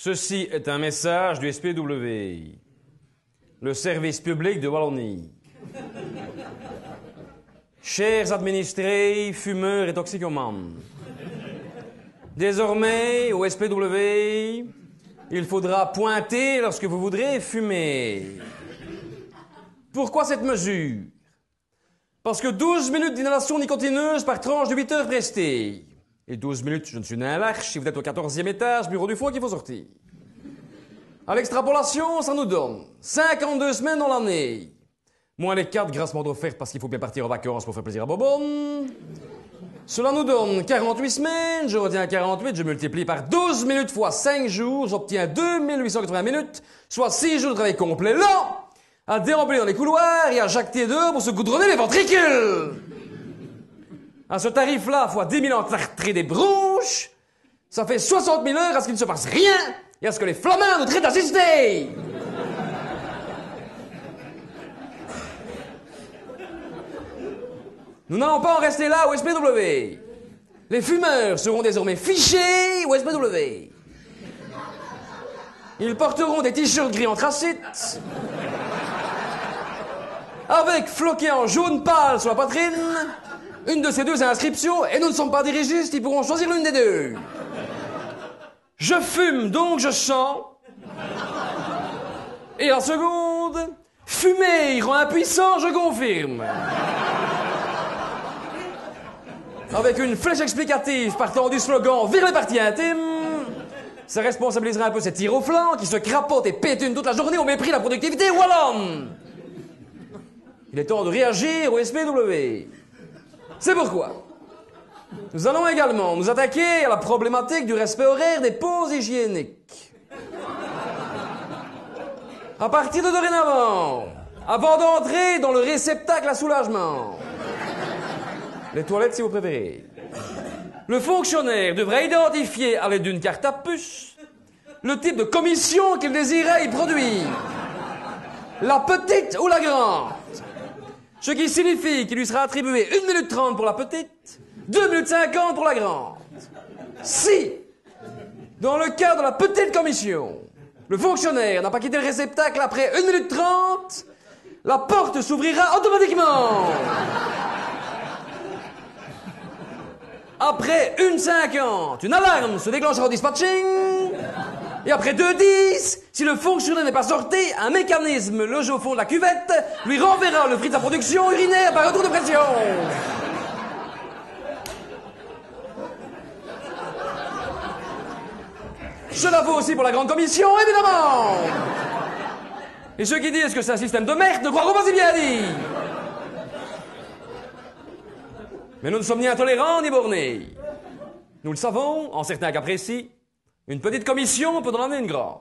Ceci est un message du SPW, le service public de Wallonie. Chers administrés, fumeurs et toxicomanes, désormais, au SPW, il faudra pointer lorsque vous voudrez fumer. Pourquoi cette mesure? Parce que 12 minutes d'inhalation nicotineuse par tranche de 8 heures prestées. Et 12 minutes, je ne suis un lâche, si vous êtes au 14e étage, bureau du fond qu'il faut sortir. À l'extrapolation, ça nous donne 52 semaines dans l'année. Moins les 4 grassement offertes parce qu'il faut bien partir en vacances pour faire plaisir à Bobonne. Cela nous donne 48 semaines, je retiens 48, je multiplie par 12 minutes fois 5 jours, j'obtiens 2880 minutes, soit 6 jours de travail complet là, à déambuler dans les couloirs et à jacter dehors pour se goudronner les ventricules. À ce tarif-là, fois 10 000 ans tartrés des bronches, ça fait 60 000 heures à ce qu'il ne se passe rien et à ce que les flamands nous traitent d'assistés. Nous n'allons pas en rester là au SPW. Les fumeurs seront désormais fichés au SPW. Ils porteront des t-shirts gris anthracite, avec floqué en jaune pâle sur la poitrine, une de ces deux inscriptions, et nous ne sommes pas dirigistes, ils pourront choisir l'une des deux. Je fume, donc je chante. Et en seconde, fumer rend impuissant, je confirme. Avec une flèche explicative partant du slogan « Vire les parties intimes », ça responsabilisera un peu ces tirs au flanc qui se crapotent et pétunent toute la journée au mépris de la productivité wallonne. Il est temps de réagir au SPW. C'est pourquoi nous allons également nous attaquer à la problématique du respect horaire des pauses hygiéniques. À partir de dorénavant, avant d'entrer dans le réceptacle à soulagement, les toilettes si vous préférez, le fonctionnaire devra identifier à l'aide d'une carte à puce le type de commission qu'il désirait y produire. La petite ou la grande. Ce qui signifie qu'il lui sera attribué 1 minute 30 pour la petite, 2 minutes 50 pour la grande. Si, dans le cas de la petite commission, le fonctionnaire n'a pas quitté le réceptacle après 1 minute 30, la porte s'ouvrira automatiquement. Après 1,50, une alarme se déclenchera au dispatching. Et après 2,10, si le fonctionnaire n'est pas sorti, un mécanisme logé au fond de la cuvette lui renverra le fruit de sa production urinaire par retour de pression. Cela vaut aussi pour la grande commission, évidemment. Et ceux qui disent que c'est un système de merde ne croiront pas si bien dit. Mais nous ne sommes ni intolérants ni bornés. Nous le savons, en certains cas précis, une petite commission peut en amener une grande.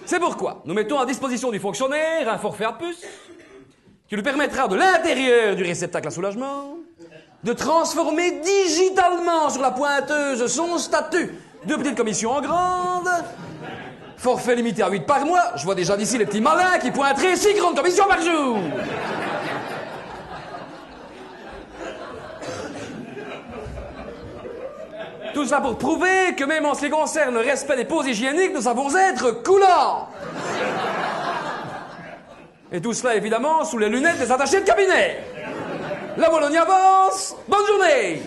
C'est pourquoi nous mettons à disposition du fonctionnaire un forfait à puce qui lui permettra de l'intérieur du réceptacle à soulagement de transformer digitalement sur la pointeuse son statut de petite commission en grande. Forfait limité à 8 par mois. Je vois déjà d'ici les petits malins qui pointeraient 6 grandes commissions par jour. Tout ça pour prouver que même en ce qui concerne le respect des pauses hygiéniques, nous savons être coulants. Et tout cela, évidemment, sous les lunettes des attachés de cabinet. La Wallonie avance. Bonne journée.